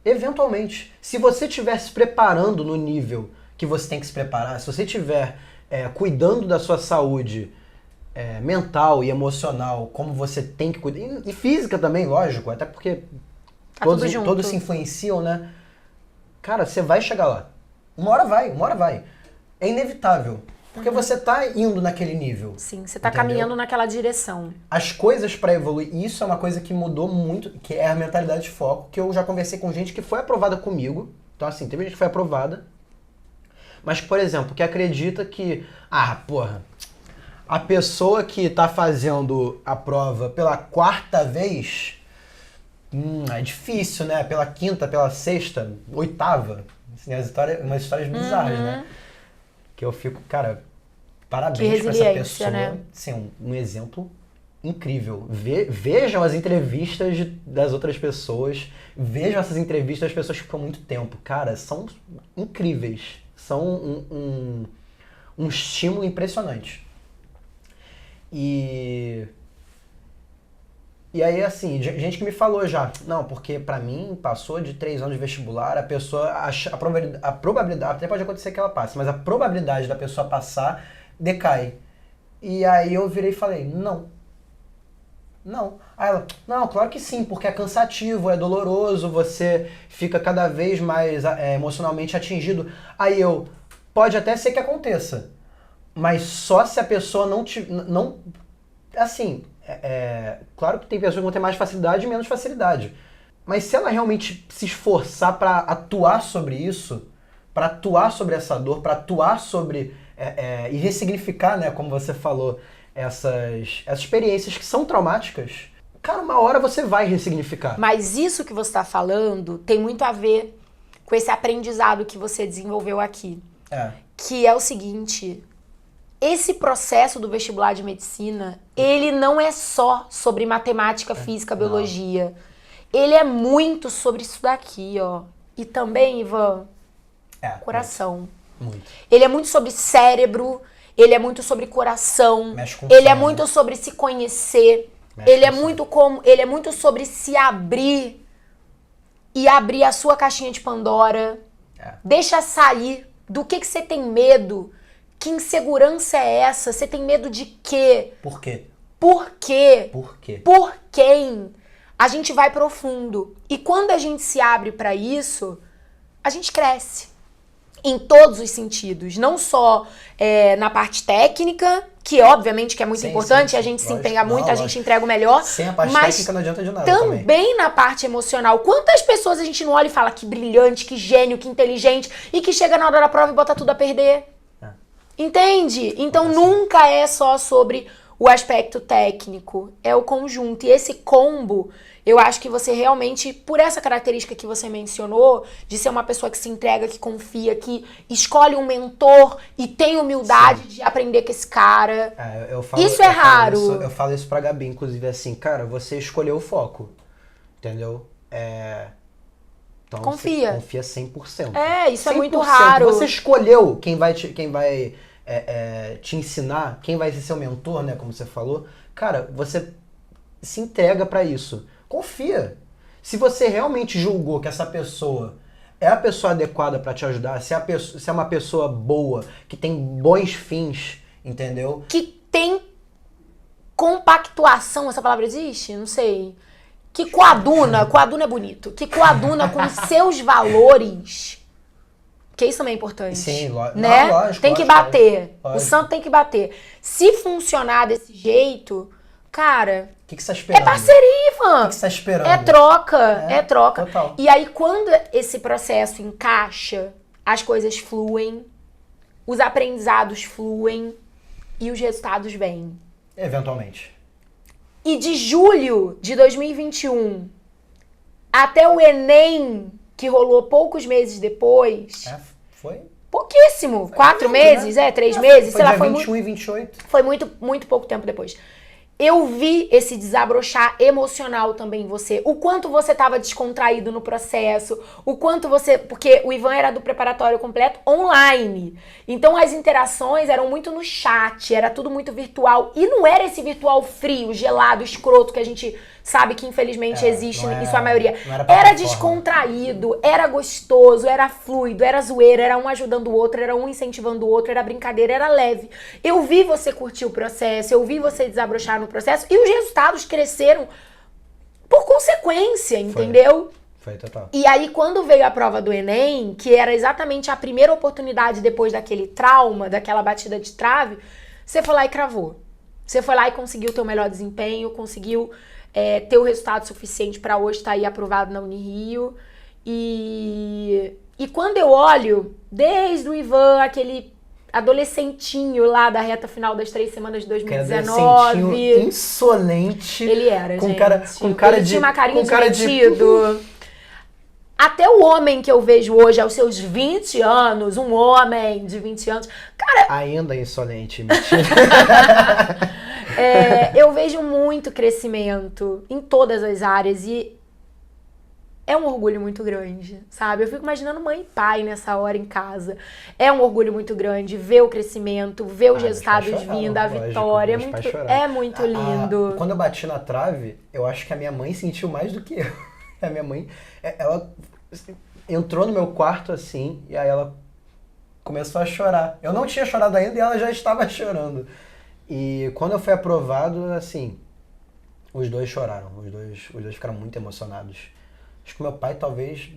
Eventualmente. Se você estiver se preparando no nível que você tem que se preparar, se você estiver cuidando da sua saúde mental e emocional, como você tem que cuidar, e física também, lógico, até porque todos se influenciam, né? Cara, você vai chegar lá. Uma hora vai. É inevitável. Porque você tá indo naquele nível. Sim, você tá entendeu? caminhando naquela direção. As coisas pra evoluir, e isso é uma coisa que mudou muito, que é a mentalidade de foco, que eu já conversei com gente que foi aprovada comigo. Então assim, teve gente que foi aprovada, mas, por exemplo, que acredita que, porra, a pessoa que tá fazendo a prova pela 4ª vez, é difícil, né? Pela 5ª, pela 6ª, 8ª. Assim, umas histórias bizarras, né? Que eu fico, cara, parabéns pra essa pessoa. Né? Sim, um exemplo incrível. Vejam as entrevistas das outras pessoas, vejam essas entrevistas das pessoas que ficam muito tempo. Cara, são incríveis. São um estímulo impressionante. E aí, assim, gente que me falou já, não, porque pra mim, passou de 3 anos de vestibular, a pessoa, a probabilidade, até pode acontecer que ela passe, mas a probabilidade da pessoa passar decai. E aí eu virei e falei, não. Aí ela, não, claro que sim, porque é cansativo, é doloroso, você fica cada vez mais emocionalmente atingido. Aí eu, pode até ser que aconteça, mas só se a pessoa não assim, claro que tem pessoas que vão ter mais facilidade e menos facilidade, mas se ela realmente se esforçar para atuar sobre isso, para atuar sobre essa dor, para atuar sobre e ressignificar, né, como você falou, essas experiências que são traumáticas, cara, uma hora você vai ressignificar. Mas isso que você está falando tem muito a ver com esse aprendizado que você desenvolveu aqui. Que é o seguinte, esse processo do vestibular de medicina, ele não é só sobre matemática, física, biologia. Ele é muito sobre isso daqui, ó. E também, Ivan, coração. Muito. Ele é muito sobre cérebro, ele é muito sobre coração, ele é muito sobre se conhecer, ele é muito sobre se abrir e abrir a sua caixinha de Pandora. Deixa sair do que você tem medo. Que insegurança é essa? Você tem medo de quê? Por quê? Por quê? Por quê? Por quem? A gente vai profundo. E quando a gente se abre para isso, a gente cresce. Em todos os sentidos. Não só na parte técnica, que obviamente que é muito importante, a gente se empenha muito, a gente entrega o melhor. Sem a parte técnica não adianta de nada também na parte emocional. Quantas pessoas a gente não olha e fala que brilhante, que gênio, que inteligente, e que chega na hora da prova e bota tudo a perder? Entende? Então nunca é só sobre o aspecto técnico, é o conjunto. E esse combo, eu acho que você realmente, por essa característica que você mencionou, de ser uma pessoa que se entrega, que confia, que escolhe um mentor e tem humildade de aprender com esse cara. Isso é raro. Eu falo isso pra Gabi, inclusive, assim, cara, você escolheu o foco, entendeu? Então confia. Você confia 100%. Isso 100%. É muito raro. Você escolheu quem vai te ensinar, quem vai ser seu mentor, né, como você falou. Cara, você se entrega pra isso. Confia. Se você realmente julgou que essa pessoa é a pessoa adequada pra te ajudar, se é uma pessoa boa, que tem bons fins, entendeu? Que tem compactuação, essa palavra existe? Não sei. Que coaduna é bonito, que coaduna com seus valores. Porque isso também é importante. Sim, né? Lógico. Tem que bater. Lógico. O santo tem que bater. Se funcionar desse jeito, cara... O que você tá esperando? É parceria, Ivan. O que você tá esperando? É troca. Total. E aí, quando esse processo encaixa, as coisas fluem, os aprendizados fluem e os resultados vêm. Eventualmente. E de julho de 2021 até o Enem, que rolou poucos meses depois... Foi? Pouquíssimo. Foi 4 meses, né? 3 meses, sei lá. Foi 21 e 28. Foi muito pouco tempo depois. Eu vi esse desabrochar emocional também em você. O quanto você estava descontraído no processo. O quanto você... Porque o Ivan era do preparatório completo online. Então as interações eram muito no chat. Era tudo muito virtual. E não era esse virtual frio, gelado, escroto que a gente sabe que infelizmente existe em sua maioria. Era descontraído, era gostoso, era fluido, era zoeira, era um ajudando o outro, era um incentivando o outro, era brincadeira, era leve. Eu vi você curtir o processo, eu vi você desabrochar no processo e os resultados cresceram por consequência, entendeu? Foi total. E aí, quando veio a prova do Enem, que era exatamente a primeira oportunidade depois daquele trauma, daquela batida de trave, você foi lá e cravou. Você foi lá e conseguiu o teu melhor desempenho, conseguiu ter o resultado suficiente para hoje estar aí aprovado na Unirio. E quando eu olho, desde o Ivan, aquele adolescentinho lá da reta final das 3 semanas de 2019. Insolente. Ele era, com gente. Com cara ele de... tinha uma carinha com cara divertido. Até o homem que eu vejo hoje, aos seus 20 anos, um homem de 20 anos... Cara... Ainda insolente, mentira. Eu vejo muito crescimento em todas as áreas e é um orgulho muito grande, sabe? Eu fico imaginando mãe e pai nessa hora em casa. É um orgulho muito grande ver o crescimento, ver os resultados vindo, a vitória. É muito lindo. Quando eu bati na trave, eu acho que a minha mãe sentiu mais do que eu. A minha mãe, ela entrou no meu quarto assim, e aí ela começou a chorar. Eu não tinha chorado ainda e ela já estava chorando. E quando eu fui aprovado, assim, os dois choraram. Os dois ficaram muito emocionados. Acho que meu pai talvez,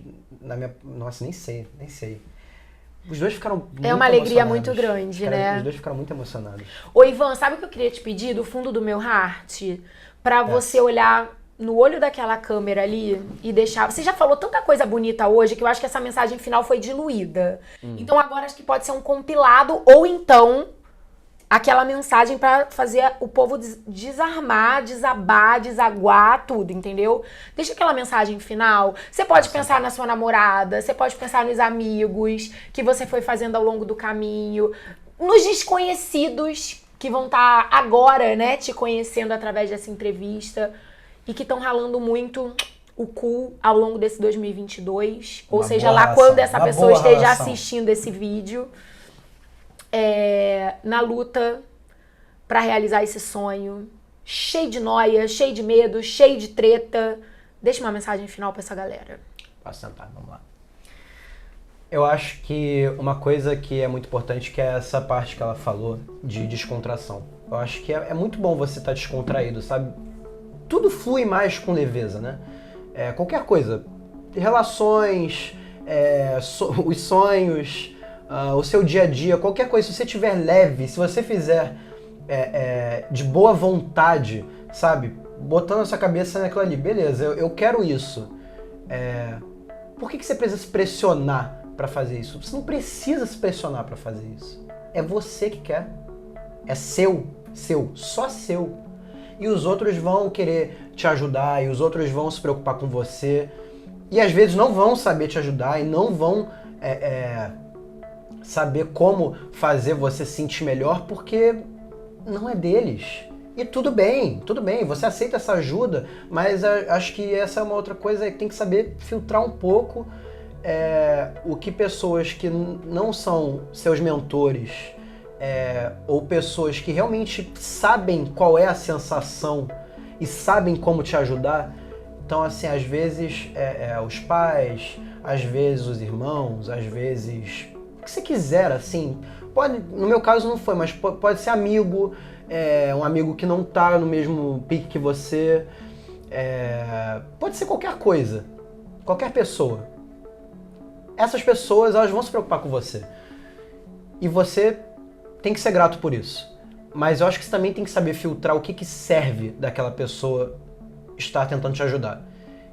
nossa, nem sei. Os dois ficaram muito emocionados. É uma alegria muito grande, né? Os dois ficaram muito emocionados. Ô, Ivan, sabe o que eu queria te pedir do fundo do meu heart? Pra você olhar no olho daquela câmera ali e deixar... Você já falou tanta coisa bonita hoje que eu acho que essa mensagem final foi diluída. Então agora acho que pode ser um compilado ou então aquela mensagem pra fazer o povo desarmar, desabar, desaguar, tudo, entendeu? Deixa aquela mensagem final. Você pode pensar na sua namorada, você pode pensar nos amigos que você foi fazendo ao longo do caminho, nos desconhecidos que vão estar agora, né, te conhecendo através dessa entrevista e que estão ralando muito o cu ao longo desse 2022, ou seja, lá quando essa pessoa esteja assistindo esse vídeo, na luta pra realizar esse sonho, cheio de noia, cheio de medo, cheio de treta. Deixa uma mensagem final pra essa galera. Posso sentar, vamos lá. Eu acho que uma coisa que é muito importante, que é essa parte que ela falou de descontração. Eu acho que é muito bom você estar descontraído, sabe? Tudo flui mais com leveza, né? Qualquer coisa. Relações, os sonhos, o seu dia a dia, qualquer coisa. Se você estiver leve, se você fizer de boa vontade, sabe? Botando a sua cabeça naquilo ali. Beleza, eu quero isso. Por que você precisa se pressionar para fazer isso? Você não precisa se pressionar para fazer isso. É você que quer. É seu, só seu. E os outros vão querer te ajudar, e os outros vão se preocupar com você. E às vezes não vão saber te ajudar e não vão saber como fazer você se sentir melhor, porque não é deles. E tudo bem, você aceita essa ajuda, mas acho que essa é uma outra coisa que tem que saber filtrar um pouco o que pessoas que não são seus mentores ou pessoas que realmente sabem qual é a sensação e sabem como te ajudar. Então, assim, às vezes os pais, às vezes os irmãos, às vezes o que você quiser, assim. Pode, no meu caso não foi, mas pode ser amigo, um amigo que não tá no mesmo pique que você. Pode ser qualquer coisa, qualquer pessoa. Essas pessoas, elas vão se preocupar com você. E você tem que ser grato por isso. Mas eu acho que você também tem que saber filtrar o que serve daquela pessoa estar tentando te ajudar.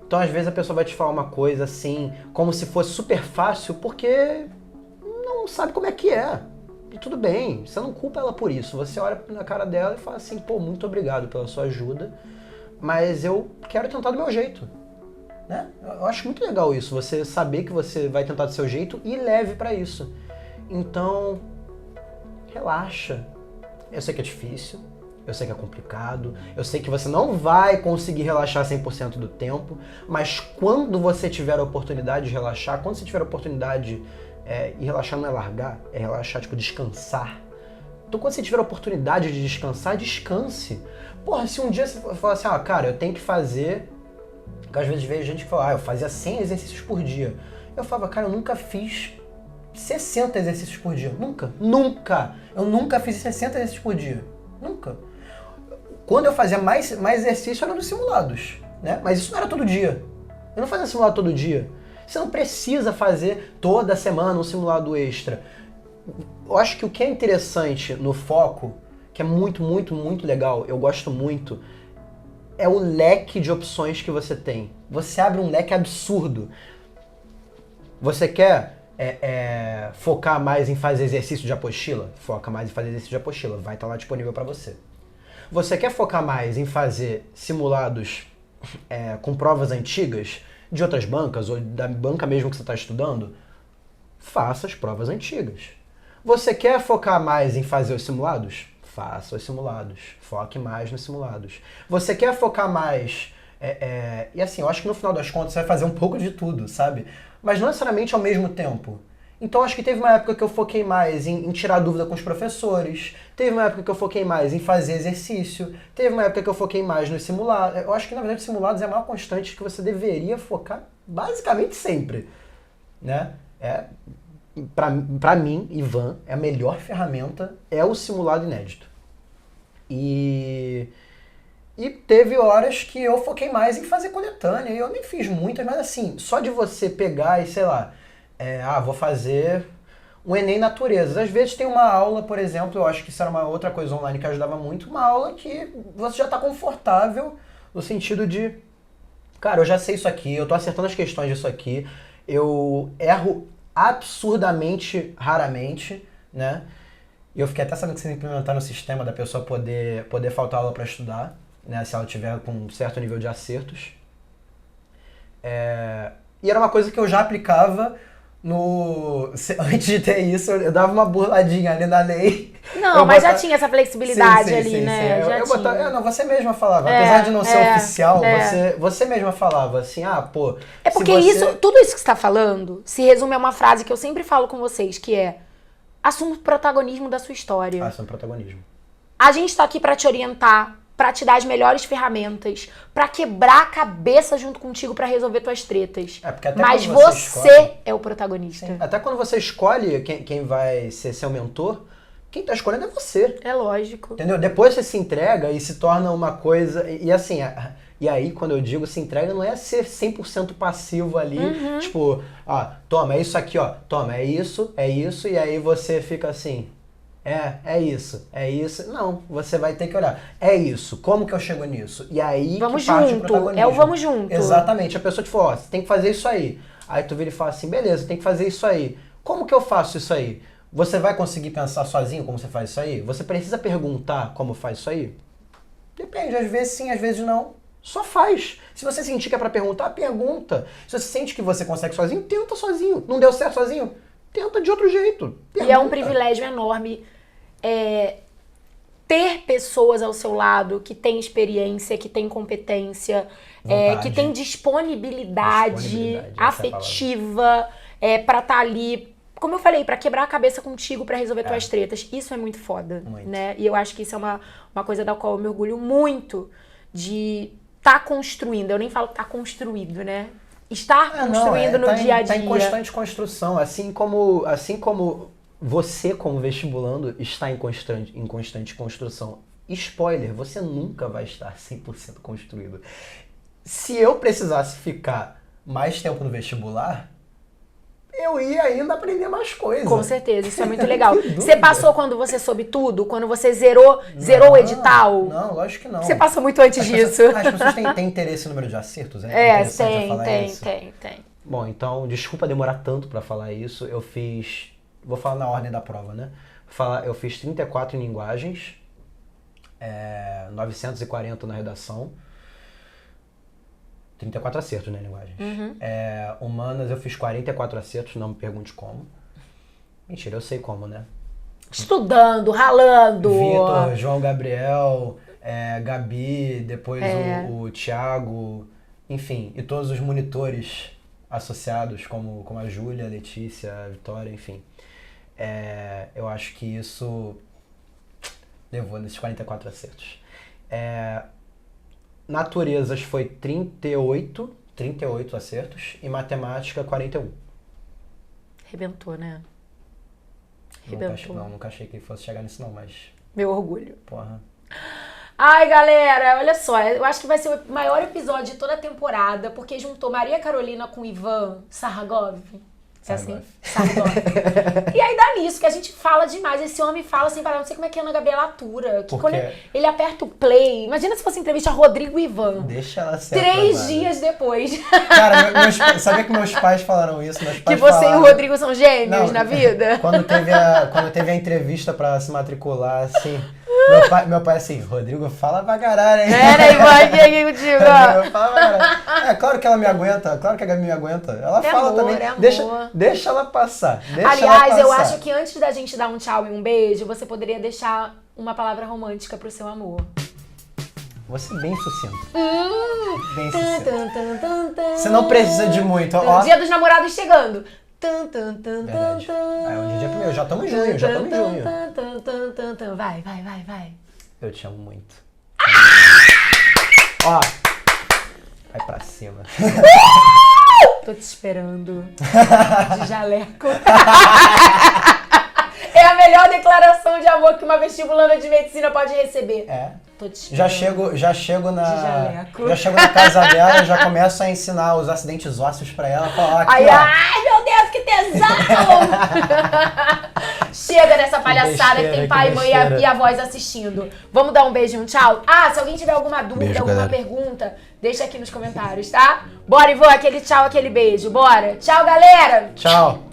Então, às vezes, a pessoa vai te falar uma coisa assim, como se fosse super fácil, porque não sabe como é que é. E tudo bem, você não culpa ela por isso. Você olha na cara dela e fala assim, pô, muito obrigado pela sua ajuda, mas eu quero tentar do meu jeito. Né? Eu acho muito legal isso, você saber que você vai tentar do seu jeito e leve pra isso. Então, relaxa. Eu sei que é difícil, eu sei que é complicado, eu sei que você não vai conseguir relaxar 100% do tempo, mas quando você tiver a oportunidade de relaxar, quando você tiver a oportunidade, e relaxar não é largar, é relaxar, tipo, descansar. Então, quando você tiver a oportunidade de descansar, descanse. Porra, se um dia você falar assim, cara, eu tenho que fazer... Porque às vezes vejo gente que fala, eu fazia 100 exercícios por dia. Eu falava, cara, eu nunca fiz 60 exercícios por dia. Nunca. Eu nunca fiz 60 exercícios por dia. Nunca. Quando eu fazia mais exercício era nos simulados, né? Mas isso não era todo dia. Eu não fazia simulado todo dia. Você não precisa fazer toda semana um simulado extra. Eu acho que o que é interessante no foco, que é muito, muito, muito legal, eu gosto muito, é o leque de opções que você tem. Você abre um leque absurdo. Você quer focar mais em fazer exercício de apostila? Foca mais em fazer exercício de apostila. Vai estar lá disponível para você. Você quer focar mais em fazer simulados com provas antigas de outras bancas ou da banca mesmo que você está estudando? Faça as provas antigas. Você quer focar mais em fazer os simulados? Faça os simulados. Foque mais nos simulados. Você quer focar mais... e assim, eu acho que no final das contas você vai fazer um pouco de tudo, sabe? Mas não necessariamente ao mesmo tempo. Então acho que teve uma época que eu foquei mais em tirar dúvida com os professores. Teve uma época que eu foquei mais em fazer exercício. Teve uma época que eu foquei mais nos simulados. Eu acho que na verdade simulados é a maior constante que você deveria focar basicamente sempre, né? pra mim, Ivan, a melhor ferramenta é o simulado inédito. E teve horas que eu foquei mais em fazer coletânea, e eu nem fiz muitas, mas assim, só de você pegar e, sei lá, vou fazer um Enem Natureza. Às vezes tem uma aula, por exemplo, eu acho que isso era uma outra coisa online que ajudava muito, uma aula que você já tá confortável no sentido de, cara, eu já sei isso aqui, eu tô acertando as questões disso aqui, eu erro absurdamente raramente, né? E eu fiquei até sabendo que você implementar no sistema da pessoa poder faltar aula para estudar, né? Se ela tiver com um certo nível de acertos. E era uma coisa que eu já aplicava antes de ter isso, eu dava uma burladinha ali na lei. Não, mas já tinha essa flexibilidade ali, né? Já tinha. Não, você mesma falava. Apesar de não ser oficial, você mesma falava assim, pô... É porque tudo isso que você tá falando se resume a uma frase que eu sempre falo com vocês, que é: assuma o protagonismo da sua história. Assuma o protagonismo. A gente tá aqui pra te orientar, pra te dar as melhores ferramentas, pra quebrar a cabeça junto contigo pra resolver tuas tretas. Porque até mas quando você é o protagonista. Sim. Até quando você escolhe quem vai ser seu mentor, quem tá escolhendo é você. É lógico. Entendeu? Depois você se entrega e se torna uma coisa... E assim, e aí quando eu digo se entrega, não é ser 100% passivo ali. Tipo, toma, é isso aqui, ó. Toma, é isso. E aí você fica assim... É isso. Não, você vai ter que olhar. É isso, como que eu chego nisso? E aí vamos que parte junto, o protagonismo. é o vamos junto. Exatamente, a pessoa te fala, você tem que fazer isso aí. Aí tu vira e fala assim, beleza, tem que fazer isso aí. Como que eu faço isso aí? Você vai conseguir pensar sozinho como você faz isso aí? Você precisa perguntar como faz isso aí? Depende, às vezes sim, às vezes não. Só faz. Se você sentir que é pra perguntar, pergunta. Se você sente que você consegue sozinho, tenta sozinho. Não deu certo sozinho? Tenta de outro jeito. Pergunta. E é um privilégio enorme ter pessoas ao seu lado que têm experiência, que têm competência, que têm disponibilidade afetiva pra estar ali, como eu falei, pra quebrar a cabeça contigo, pra resolver tuas tretas. Isso é muito foda, né? E eu acho que isso é uma coisa da qual eu me orgulho muito de estar construindo. Eu nem falo que tá construído, né? Estar construindo no dia a dia. Tá em constante construção, assim como você, como vestibulando, está em constante construção. Spoiler, você nunca vai estar 100% construído. Se eu precisasse ficar mais tempo no vestibular, eu ia ainda aprender mais coisas. Com certeza, isso é muito legal. Você passou quando você soube tudo? Quando você zerou o edital? Não, lógico que não. Você passou muito antes disso. As pessoas têm interesse no número de acertos? Tem. Bom, então, desculpa demorar tanto pra falar isso. Eu fiz... Vou falar na ordem da prova, né? Eu fiz 34 em linguagens, 940 na redação, 34 acertos, né, linguagens. Humanas eu fiz 44 acertos, não me pergunte como. Mentira, eu sei como, né? Estudando, ralando. Vitor, João Gabriel, Gabi, depois o Thiago, enfim, e todos os monitores associados, como a Júlia, a Letícia, a Vitória, enfim. Eu acho que isso levou nesses 44 acertos. Naturezas foi 38 acertos e matemática 41. Arrebentou, né? Nunca achei que fosse chegar nisso não, mas... Meu orgulho. Porra. Ai, galera, olha só, eu acho que vai ser o maior episódio de toda a temporada, porque juntou Maria Carolina com Ivan Sarragov. É assim? Sarragov. E aí dá nisso, que a gente fala demais. Esse homem fala sem parar, não sei como é que a Ana Gabriela atura. Que quando ele aperta o play, imagina se fosse entrevista Rodrigo e Ivan. Deixa ela ser 3 dias depois. Cara, sabia que meus pais falaram isso? Meus pais que você e o Rodrigo são gêmeos na vida? Quando teve a entrevista pra se matricular, assim... Meu pai assim, Rodrigo, fala pra caralho, hein? Ivan, aqui contigo, ó. Fala pra caralho. Claro que ela me aguenta, claro que a Gabi me aguenta. Ela fala amor, também. Deixa ela passar. Aliás, eu acho que antes da gente dar um tchau e um beijo, você poderia deixar uma palavra romântica pro seu amor. Você bem sucinto. Bem sucinto. Você não precisa de muito, ó. Dia dos namorados chegando. Verdade. Hoje em dia primeiro, já estamos em junho, Vai. Eu te amo muito. Ó, vai pra cima. Tô te esperando. De jaleco. É a melhor declaração de amor que uma vestibulanda de medicina pode receber. É. Tô te esperando. Já chego na. De jaleco. Já chego na casa dela, já começo a ensinar os acidentes ósseos pra ela. Falar aqui, Ai, ó. ai, meu Deus, que tesão! Chega dessa palhaçada que tem pai, mãe e avós assistindo. Vamos dar um beijo e um tchau? Ah, se alguém tiver alguma dúvida, Beijo, alguma galera. pergunta, deixa aqui nos comentários, tá? Bora, Ivan, aquele tchau, aquele beijo. Bora. Tchau, galera! Tchau.